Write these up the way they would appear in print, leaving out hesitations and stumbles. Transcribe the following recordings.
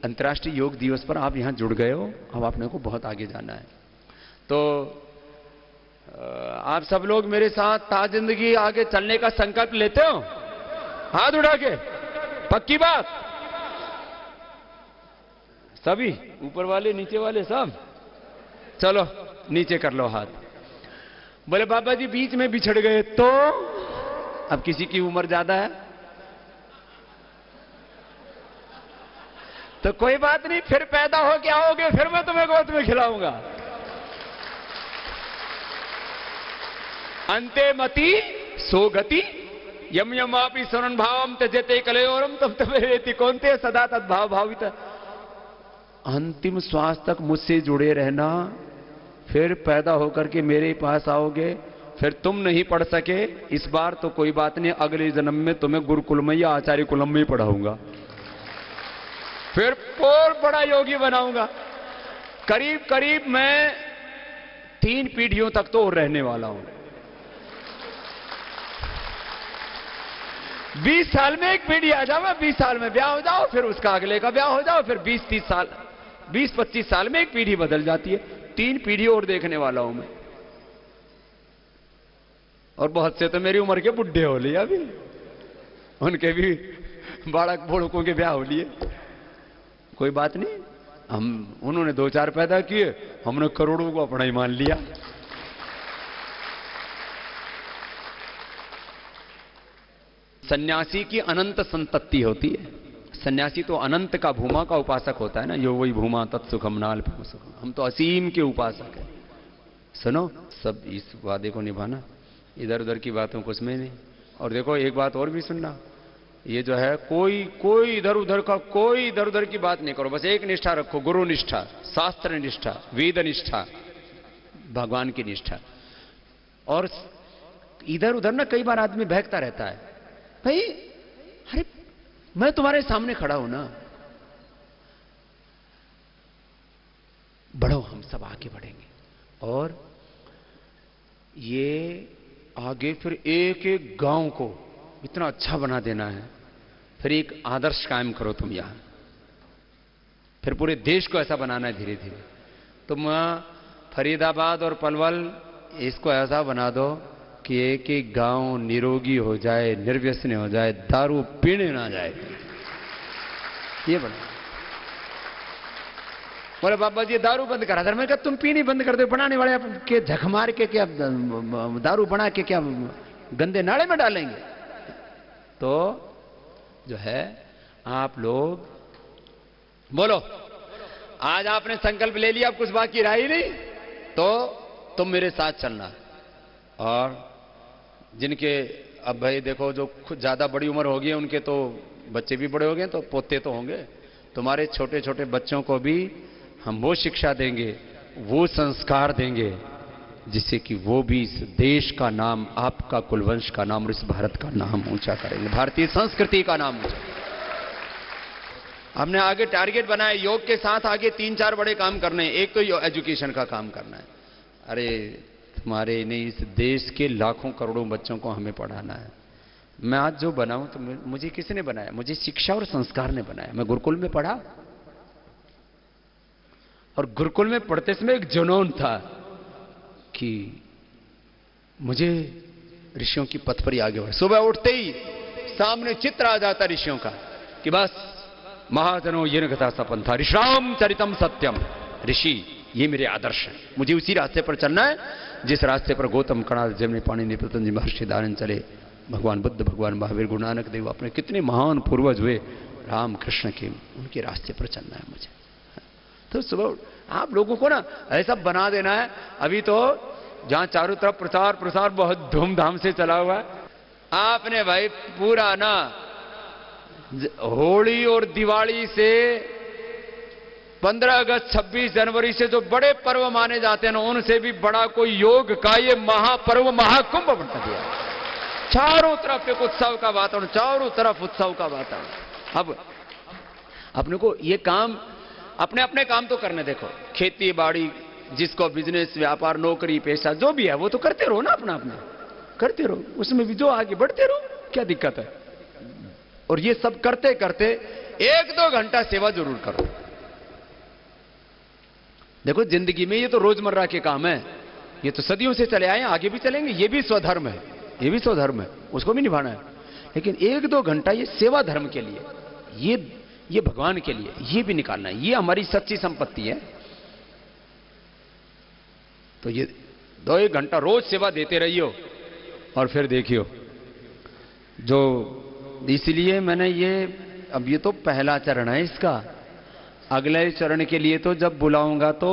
अंतर्राष्ट्रीय योग दिवस पर आप यहां जुड़ गए हो, अब आपने को बहुत आगे जाना है। तो आप सब लोग मेरे साथ ता जिंदगी आगे चलने का संकल्प लेते हो? हाथ उठा के, पक्की बात? सभी, ऊपर वाले नीचे वाले सब? चलो नीचे कर लो हाथ। बोले बाबा जी बीच में बिछड़ गए तो? अब किसी की उम्र ज्यादा है तो कोई बात नहीं, फिर पैदा हो के आओगे, फिर मैं तुम्हें गोद में खिलाऊंगा। अंते मति सोगति यम यमापि स्वरण भावम त्यजते कलयोरम तम तमेति कौनते सदा तद्भाव भावित। अंतिम श्वास तक मुझसे जुड़े रहना, फिर पैदा होकर के मेरे पास आओगे, फिर तुम नहीं पढ़ सके इस बार तो कोई बात नहीं, अगले जन्म में तुम्हें गुरुकुल में या आचार्य कुलम में ही पढ़ाऊंगा, फिर और बड़ा योगी बनाऊंगा। करीब करीब मैं 3 पीढ़ियों तक तो और रहने वाला हूं। 20 साल में एक पीढ़ी आ जाओ, 20 साल में ब्याह हो जाओ, फिर उसका अगले का ब्याह हो जाओ, फिर 20-30 साल, 20-25 साल में एक पीढ़ी बदल जाती है। 3 पीढ़ी और देखने वाला हूं मैं। और बहुत से तो मेरी उम्र के बुढ़े हो लिए, अभी उनके भी बालक बोड़कों के ब्याह हो लिए। कोई बात नहीं, उन्होंने 2-4 पैदा किए, हमने करोड़ों को अपना ही मान लिया। सन्यासी की अनंत संतति होती है। सन्यासी तो अनंत का, भूमा का उपासक होता है ना, यो वही भूमा तत्सुखम नाल सुखम। हम तो असीम के उपासक हैं। सुनो, सब इस वादे को निभाना, इधर उधर की बातों को उसमें नहीं। और देखो एक बात और भी सुनना, ये जो है कोई इधर उधर की बात नहीं करो, बस एक निष्ठा रखो, गुरु निष्ठा, शास्त्र निष्ठा, वेद निष्ठा, भगवान की निष्ठा। और इधर उधर ना कई बार आदमी बहकता रहता है, भाई अरे मैं तुम्हारे सामने खड़ा हूं ना, बढ़ो, हम सब आगे बढ़ेंगे। और ये आगे फिर एक एक गांव को इतना अच्छा बना देना है, फिर एक आदर्श कायम करो तुम यहां, फिर पूरे देश को ऐसा बनाना है धीरे धीरे। तुम फरीदाबाद और पलवल इसको ऐसा बना दो कि एक एक गांव निरोगी हो जाए, निर्व्यसनी हो जाए, दारू पीने ना जाए, ये बना। बोले बाबा जी दारू बंद करा था। मैं कहा तुम पीनी बंद कर दो, बनाने वाले के झक मार के क्या दारू बना के क्या गंदे नाले में डालेंगे? तो जो है आप लोग बोलो, आज आपने संकल्प ले लिया, अब कुछ बाकी रहा ही नहीं, तो तुम मेरे साथ चलना। और जिनके अब भाई देखो जो खुद ज्यादा बड़ी उम्र होगी है, उनके तो बच्चे भी बड़े हो गए, तो पोते तो होंगे। तुम्हारे छोटे छोटे बच्चों को भी हम वो शिक्षा देंगे, वो संस्कार देंगे, जिससे कि वो भी इस देश का नाम, आपका कुलवंश का नाम और इस भारत का नाम ऊंचा करेंगे, भारतीय संस्कृति का नाम ऊंचा। हमने आगे टारगेट बनाया, योग के साथ आगे 3-4 बड़े काम करने हैं। एक तो एजुकेशन का काम करना है। अरे तुम्हारे नहीं, इस देश के लाखों करोड़ों बच्चों को हमें पढ़ाना है। मैं आज जो बनाऊं तो मुझे किसने बनाया? मुझे शिक्षा और संस्कार ने बनाया। मैं गुरुकुल में पढ़ा, और गुरुकुल में पढ़ते समय एक जुनून था कि मुझे ऋषियों की पथ पर ही आगे बढ़े। सुबह उठते ही सामने चित्र आ जाता ऋषियों का कि बस महाजनों ये कथा सपन था, ऋषिराम चरितम सत्यम। ऋषि ये मेरे आदर्श हैं, मुझे उसी रास्ते पर चलना है जिस रास्ते पर गौतम, कणाद, जमनी, पाणिनि, पतंजलि, महर्षि दानन चले, भगवान बुद्ध, भगवान महावीर, गुरु नानक देव, अपने कितने महान पूर्वज हुए राम कृष्ण के, उनके रास्ते पर चलना है मुझे। तो सुबह आप लोगों को ना ऐसा बना देना है। अभी तो जहां चारों तरफ प्रचार प्रसार बहुत धूमधाम से चला हुआ है, आपने भाई पूरा ना होली और दिवाली से 15 अगस्त 26 जनवरी से जो बड़े पर्व माने जाते हैं ना, उनसे भी बड़ा कोई योग का ये महापर्व, महाकुंभ बना दिया। चारों तरफ एक उत्सव का वातावरण, चारों तरफ उत्सव का वातावरण। अब अपने को ये काम, अपने अपने काम तो करने देखो, खेती बाड़ी, जिसको बिजनेस, व्यापार, नौकरी, पेशा जो भी है वो तो करते रहो ना, अपना अपना करते रहो, उसमें भी जो आगे बढ़ते रहो, क्या दिक्कत है। और ये सब करते करते 1-2 घंटा सेवा जरूर करो। देखो जिंदगी में ये तो रोजमर्रा के काम है, ये तो सदियों से चले आए, आगे भी चलेंगे, ये भी स्वधर्म है, ये भी स्वधर्म है, उसको भी निभाना है। लेकिन 1-2 घंटा ये सेवा धर्म के लिए, ये भगवान के लिए, ये भी निकालना है, ये हमारी सच्ची संपत्ति है। तो ये 2-1 घंटा रोज सेवा देते रहियो और फिर देखियो जो, इसलिए मैंने ये, अब ये तो पहला चरण है इसका, अगले चरण के लिए तो जब बुलाऊंगा तो,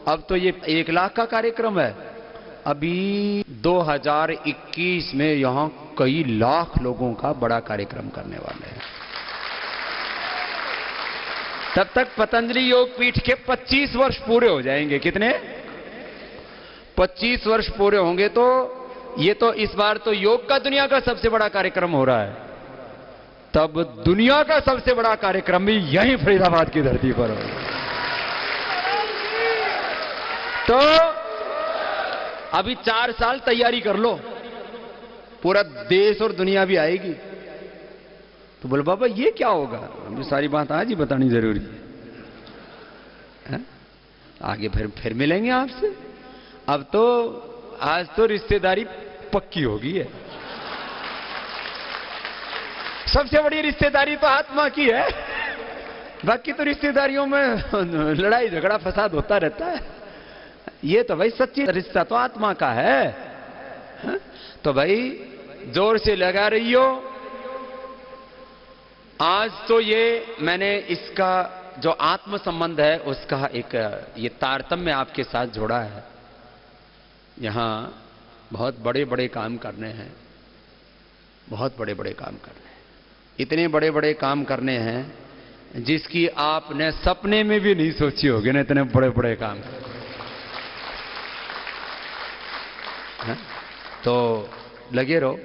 अब तो ये 1 लाख का कार्यक्रम है, अभी 2021 में यहां कई लाख लोगों का बड़ा कार्यक्रम करने वाले हैं। तब तक पतंजलि योग पीठ के 25 वर्ष पूरे हो जाएंगे। कितने? 25 वर्ष पूरे होंगे। तो ये तो इस बार तो योग का दुनिया का सबसे बड़ा कार्यक्रम हो रहा है, तब दुनिया का सबसे बड़ा कार्यक्रम भी यहीं फरीदाबाद की धरती पर होगा। तो अभी 4 साल तैयारी कर लो, पूरा देश और दुनिया भी आएगी। तो बोले बाबा ये क्या होगा? मुझे सारी बात आज ही बतानी जरूरी है, आगे फिर मिलेंगे आपसे। अब तो आज तो रिश्तेदारी पक्की हो गई है। सबसे बड़ी रिश्तेदारी तो आत्मा की है, बाकी तो रिश्तेदारियों में लड़ाई झगड़ा फसाद होता रहता है। ये तो भाई सच्ची रिश्ता तो आत्मा का है। तो भाई जोर से लगा रही हो। आज तो ये मैंने इसका जो आत्म संबंध है उसका एक ये तारतम्य आपके साथ जोड़ा है। यहां बहुत बड़े बड़े काम करने हैं, बहुत बड़े बड़े काम करने हैं, इतने बड़े बड़े काम करने हैं जिसकी आपने सपने में भी नहीं सोची होगी ना, इतने बड़े बड़े काम। तो लगे रहो।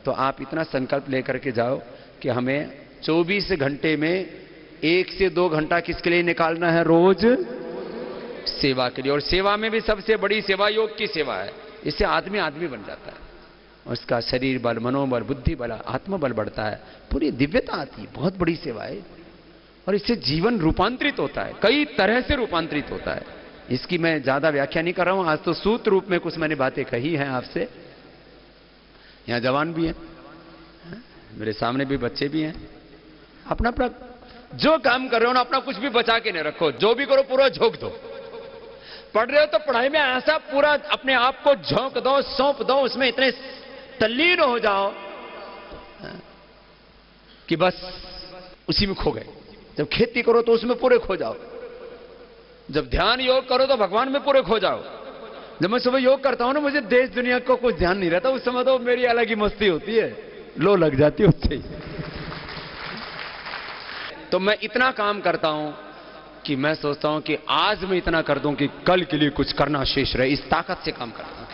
तो आप इतना संकल्प लेकर के जाओ कि हमें 24 घंटे में 1 से 2 घंटा किसके लिए निकालना है? रोज सेवा के लिए। और सेवा में भी सबसे बड़ी सेवा योग की सेवा है। इससे आदमी आदमी बन जाता है, उसका शरीर बल, मनोबल, बुद्धि बल, आत्मबल बढ़ता है, पूरी दिव्यता आती है। बहुत बड़ी सेवा है और इससे जीवन रूपांतरित होता है, कई तरह से रूपांतरित होता है। इसकी मैं ज्यादा व्याख्या नहीं कर रहा हूं, आज तो सूत्र रूप में कुछ मैंने बातें कही हैं आपसे। यहां जवान भी हैं, मेरे सामने भी बच्चे भी हैं। अपना अपना जो काम कर रहे हो ना, अपना कुछ भी बचा के नहीं रखो, जो भी करो पूरा झोंक दो। पढ़ रहे हो तो पढ़ाई में ऐसा पूरा अपने आप को झोंक दो, सौंप दो, उसमें इतने तल्लीन हो जाओ कि बस उसी में खो गए। जब खेती करो तो उसमें पूरे खो जाओ, जब ध्यान योग करो तो भगवान में पूरे खो जाओ। जब मैं सुबह योग करता हूं ना, मुझे देश दुनिया को कुछ ध्यान नहीं रहता, उस समय तो मेरी अलग ही मस्ती होती है, लो लग जाती है उससे ही। तो मैं इतना काम करता हूं कि मैं सोचता हूं कि आज मैं इतना कर दूं कि कल के लिए कुछ करना शेष रहे, इस ताकत से काम करता हूं।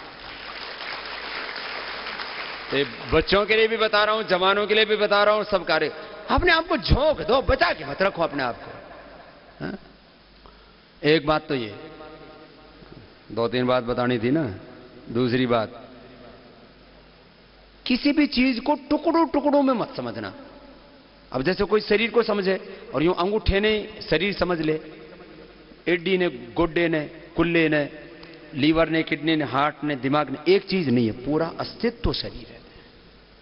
तो बच्चों के लिए भी बता रहा हूं, जवानों के लिए भी बता रहा हूं, सब कार्य अपने आप को झोंक दो, बचा के मत रखो अपने आप को। हा? एक बात तो ये, 2-3 बात बतानी थी ना। दूसरी बात, किसी भी चीज को टुकड़ों टुकड़ों में मत समझना। अब जैसे कोई शरीर को समझे और यूं अंगूठे ने शरीर समझ ले, एडी ने, गोड्डे ने, कुल्ले ने, लीवर ने, किडनी ने, हार्ट ने, दिमाग ने, एक चीज नहीं है, पूरा अस्तित्व शरीर है।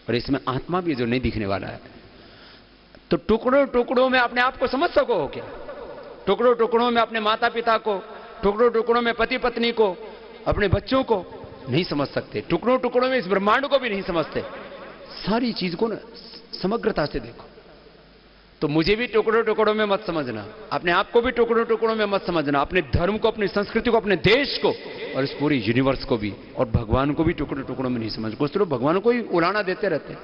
और इसमें आत्मा भी जो नहीं दिखने वाला है। तो टुकड़ों टुकड़ों में अपने आप को समझ सको हो क्या? टुकड़ों टुकड़ों में अपने माता पिता को, टुकड़ों टुकड़ों में पति पत्नी को, अपने बच्चों को नहीं समझ सकते। टुकड़ों टुकड़ों में इस ब्रह्मांड को भी नहीं समझते। सारी चीज को ना समग्रता से देखो। तो मुझे भी टुकड़ों टुकड़ों में मत समझना, अपने आप को भी टुकड़ों टुकड़ों में मत समझना, अपने धर्म को, अपनी संस्कृति को, अपने देश को और इस पूरी यूनिवर्स को भी, और भगवान को भी टुकड़ों टुकड़ों में नहीं समझ। कुछ लोग भगवान को ही उड़ाना देते रहते।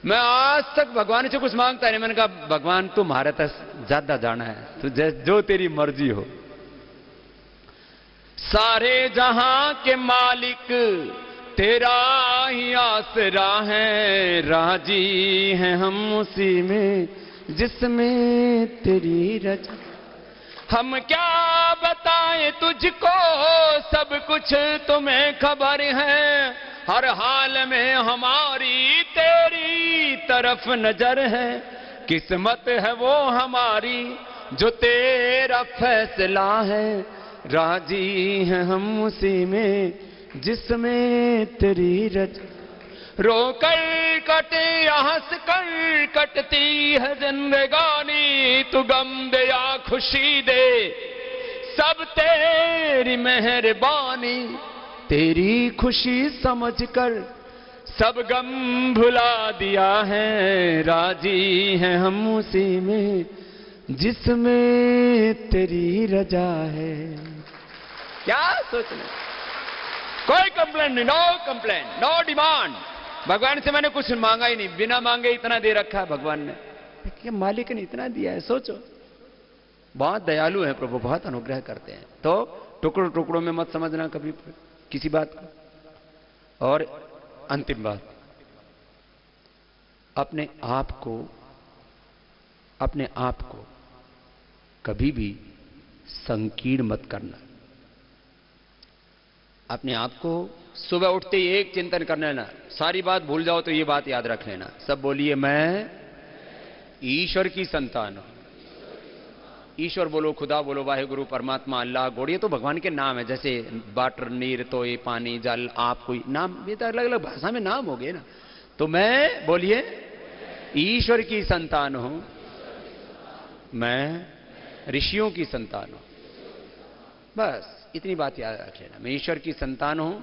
मैं आज तक भगवान से कुछ मांगता नहीं। मैंने कहा भगवान तुम्हारे तक ज्यादा जाना है, तो जो तेरी मर्जी हो। सारे जहां के मालिक तेरा ही आसरा है, राजी हैं हम उसी में जिसमें तेरी रजा। हम क्या बताएं तुझको, सब कुछ तुम्हें खबर है, हर हाल में हमारी तेरी तरफ नजर है। किस्मत है वो हमारी जो तेरा फैसला है, राजी हैं हम उसी में जिसमें तेरी रज। रो कर कटे या हंस कर कटती है जिंदगानी, तू गम दे या खुशी दे सब तेरी मेहरबानी, तेरी खुशी समझकर सब गम भुला दिया है, राजी हैं हम उसी में जिसमें तेरी रजा है। क्या सोचना, कोई कंप्लेंट नहीं, नो कंप्लेंट, नो डिमांड। भगवान से मैंने कुछ मांगा ही नहीं, बिना मांगे इतना दे रखा है भगवान ने, क्या मालिक ने इतना दिया है। सोचो, बहुत दयालु है प्रभु, बहुत अनुग्रह करते हैं। तो टुकड़ों टुकड़ों में मत समझना कभी किसी बात को। और अंतिम बात, अपने आप को कभी भी संकीर्ण मत करना। अपने आप को सुबह उठते ही एक चिंतन कर लेना, सारी बात भूल जाओ तो ये बात याद रख लेना। सब बोलिए, मैं ईश्वर की संतान हूं। ईश्वर बोलो, खुदा बोलो, वाहेगुरु, परमात्मा, अल्लाह, गॉड, ये तो भगवान के नाम है। जैसे वाटर, नीर, तो ये पानी, जल, आप, कोई नाम, ये तो अलग अलग भाषा में नाम हो गए ना। तो मैं, बोलिए, ईश्वर की संतान हूं, मैं ऋषियों की संतान हूं। बस इतनी बात याद रख लेना। मैं ईश्वर की संतान हूं,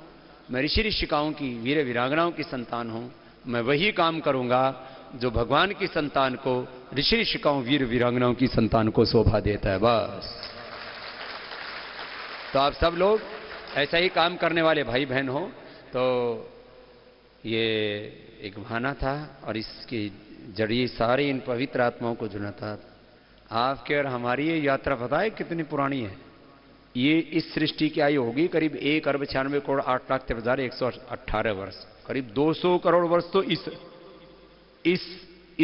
मैं ऋषि ऋषिकाओं की, वीर वीरांगनाओं की संतान हूं। मैं वही काम करूंगा जो भगवान की संतान को, ऋषि ऋषिकाओं, वीर वीरांगनाओं की संतान को शोभा देता है। बस। तो आप सब लोग ऐसा ही काम करने वाले भाई बहन हो। तो ये एक बहाना था और इसके जरिए सारे इन पवित्र आत्माओं को जुड़ा था। आपके और हमारी ये यात्रा पता है कितनी पुरानी है? ये इस सृष्टि की आयु होगी करीब 1,96,08,118 वर्ष, करीब 200 करोड़ वर्ष तो इस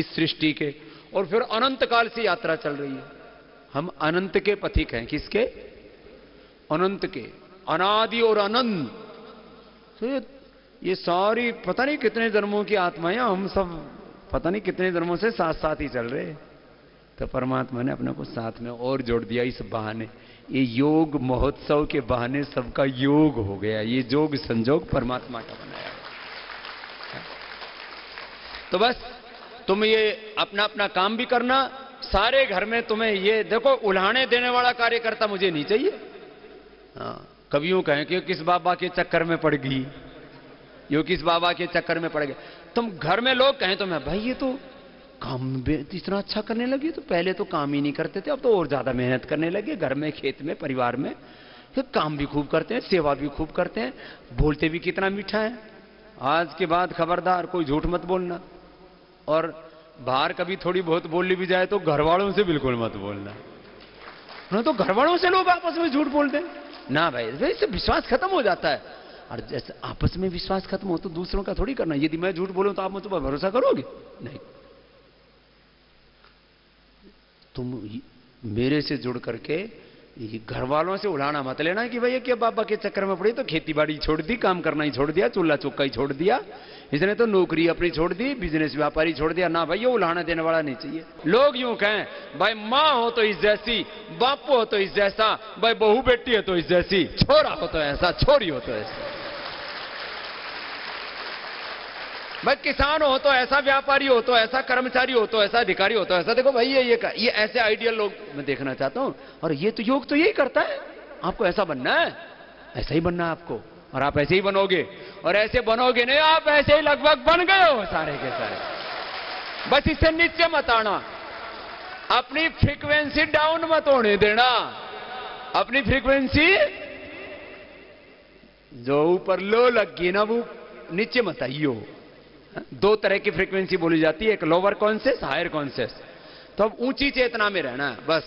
सृष्टि के, और फिर अनंत काल से यात्रा चल रही है। हम अनंत के पथिक हैं। किसके? अनंत के, अनादि और अनंत। तो ये सारी पता नहीं कितने जन्मों की आत्माएं, हम सब पता नहीं कितने जन्मों से साथ साथ ही चल रहे। तो परमात्मा ने अपने को साथ में और जोड़ दिया इस बहाने। ये योग महोत्सव के बहाने सबका योग हो गया। ये जोग संजोग परमात्मा का बनाया। तो बस तुम ये अपना अपना काम भी करना। सारे घर में तुम्हें ये देखो, उल्हाने देने वाला कार्यकर्ता मुझे नहीं चाहिए। हाँ, कभी यूं कहें कि किस बाबा के चक्कर में पड़ गई, यो किस बाबा के चक्कर में पड़ गए। तुम घर में लोग कहें तो मैं, भाई ये तो काम इतना अच्छा करने लगे, तो पहले तो काम ही नहीं करते थे, अब तो और ज्यादा मेहनत करने लगे। घर में, खेत में, परिवार में, फिर काम भी खूब करते हैं, सेवा भी खूब करते हैं, बोलते भी कितना मीठा है। आज के बाद खबरदार कोई झूठ मत बोलना। और बाहर कभी थोड़ी बहुत बोली भी जाए तो घर वालों से बिल्कुल मत बोलना। ना तो घर वालों से लोग आपस में झूठ बोलते हैं ना भाई, इससे विश्वास खत्म हो जाता है। और जैसे आपस में विश्वास खत्म हो तो दूसरों का थोड़ी करना। यदि मैं झूठ बोलूं तो आप मुझ पर भरोसा करोगे? नहीं। तुम मेरे से जुड़ करके घर वालों से उड़ाना मत लेना कि भैया क्या बाबा के चक्कर में पड़ी तो खेती बाड़ी छोड़ दी, काम करना ही छोड़ दिया, चूल्हा चौका ही छोड़ दिया, इसने तो नौकरी अपनी छोड़ दी, बिजनेस व्यापारी छोड़ दिया। ना भाई, ये उल्हाना देने वाला नहीं चाहिए। लोग यूं कहें, भाई माँ हो तो इस जैसी, बापू हो तो इस जैसा, भाई बहू बेटी है तो इस जैसी, छोरा हो तो ऐसा, छोरी हो तो ऐसा, भाई किसान हो तो ऐसा, व्यापारी हो तो ऐसा, कर्मचारी हो तो ऐसा, अधिकारी हो तो ऐसा। देखो भाई, ये ऐसे आइडियल लोग मैं देखना चाहता हूं। और ये तो योग तो यही करता है। आपको ऐसा बनना है, ऐसा ही बनना है आपको, और आप ऐसे ही बनोगे। और ऐसे बनोगे नहीं, आप ऐसे ही लगभग बन गए हो सारे के सारे। बस इससे नीचे मत आना, अपनी फ्रीक्वेंसी डाउन मत होने देना। अपनी फ्रीक्वेंसी जो ऊपर लो लग गई ना, वो नीचे मत आइयो। दो तरह की फ्रीक्वेंसी बोली जाती है, एक लोअर कॉन्शियस, हायर कॉन्शियस। तो अब ऊंची चेतना में रहना है बस।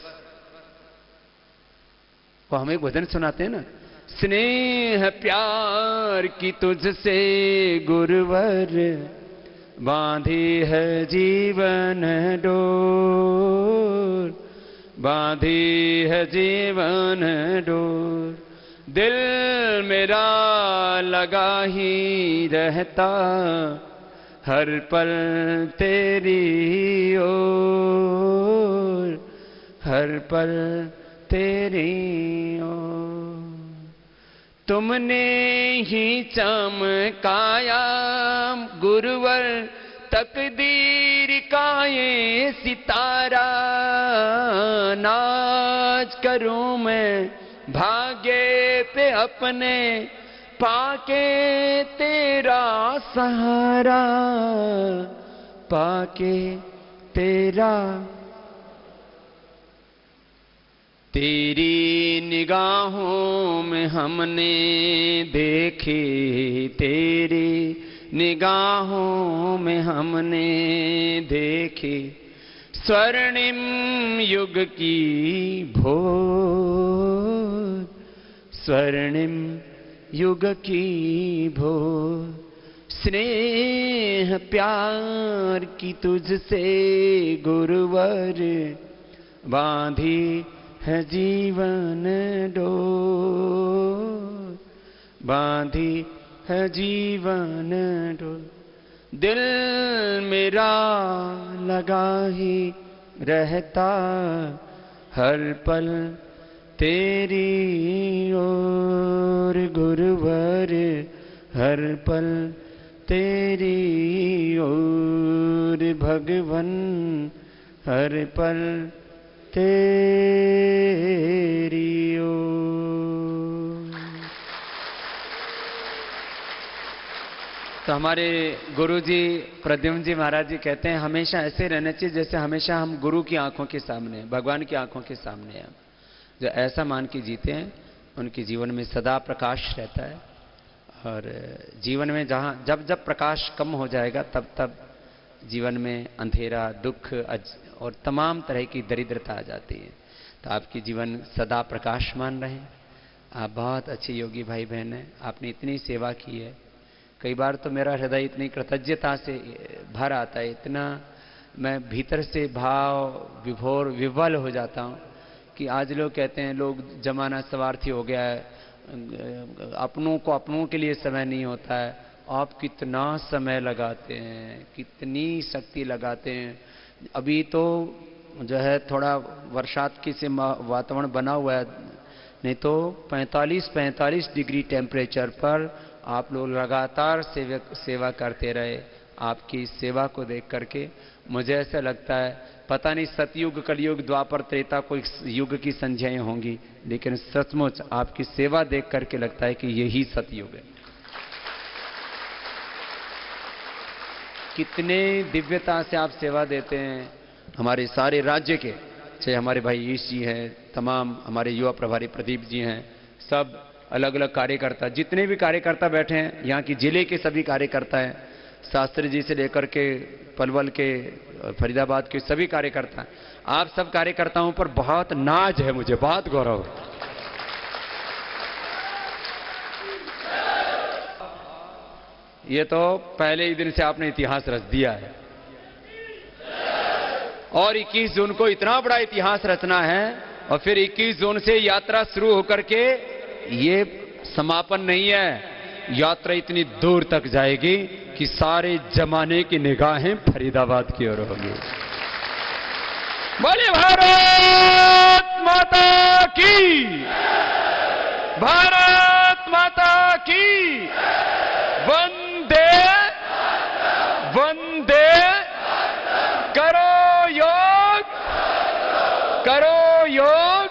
तो हम एक भजन सुनाते हैं ना, स्नेह प्यार की तुझसे गुरुवर, बांधी है जीवन डोर, बांधी है जीवन डोर, दिल मेरा लगा ही रहता हर पल तेरी ओर, हर पल तेरी ओर। तुमने ही चमकाया गुरुवर तकदीर का ये सितारा, नाज करूं मैं भाग्य पे अपने, पाके तेरा सहारा, पाके तेरा। तेरी निगाहों में हमने देखे, तेरी निगाहों में हमने देखे स्वर्णिम युग की भोर, स्वर्णिम युग की भोर। स्नेह प्यार की तुझसे गुरुवर, बांधी है जीवन डोर, बांधी है जीवन डोर। दिल मेरा लगा ही रहता हर पल तेरी ओर गुरुवर, हर पल तेरी ओर भगवन, हर पल तेरी ओर। तो हमारे गुरुजी प्रद्युम्न जी महाराज जी कहते हैं हमेशा ऐसे रहना चाहिए जैसे हमेशा हम गुरु की आंखों के सामने, भगवान की आंखों के सामने हैं। जो ऐसा मान के जीते हैं उनके जीवन में सदा प्रकाश रहता है, और जीवन में जहां जब जब प्रकाश कम हो जाएगा तब तब जीवन में अंधेरा, दुख और तमाम तरह की दरिद्रता आ जाती है। तो आपकी जीवन सदा प्रकाशमान रहे। आप बहुत अच्छे योगी भाई बहन हैं, आपने इतनी सेवा की है। कई बार तो मेरा हृदय इतनी कृतज्ञता से भर आता है, इतना मैं भीतर से भाव विभोर विवल हो जाता हूँ कि आज लोग कहते हैं लोग जमाना स्वार्थी हो गया है, अपनों को अपनों के लिए समय नहीं होता है। आप कितना समय लगाते हैं, कितनी शक्ति लगाते हैं। अभी तो जो है थोड़ा वर्षात की से वातावरण बना हुआ है, नहीं तो 45 डिग्री टेम्परेचर पर आप लोग लगातार सेवा करते रहे। आपकी सेवा को देख करके मुझे ऐसा लगता है पता नहीं सतयुग, कलयुग, द्वापर, त्रेता कोई युग की संध्याएं होंगी, लेकिन सचमुच आपकी सेवा देख करके लगता है कि यही सतयुग है। कितने दिव्यता से आप सेवा देते हैं। हमारे सारे राज्य के, चाहे हमारे भाई ईश जी हैं, तमाम हमारे युवा प्रभारी प्रदीप जी हैं, सब अलग अलग कार्यकर्ता, जितने भी कार्यकर्ता बैठे हैं, यहाँ की जिले के सभी कार्यकर्ता हैं, शास्त्री जी से लेकर के पलवल के, फरीदाबाद के सभी कार्यकर्ता, आप सब कार्यकर्ताओं पर बहुत नाज है, मुझे बहुत गौरव है। ये तो पहले ही दिन से आपने इतिहास रच दिया है, और 21 जून को इतना बड़ा इतिहास रचना है, और फिर 21 जून से यात्रा शुरू होकर के ये समापन नहीं है। यात्रा इतनी दूर तक जाएगी कि सारे जमाने की निगाहें फरीदाबाद की ओर होंगी। बोले भारत माता की, भारत माता की, वंदे वंदे। करो योग, करो योग,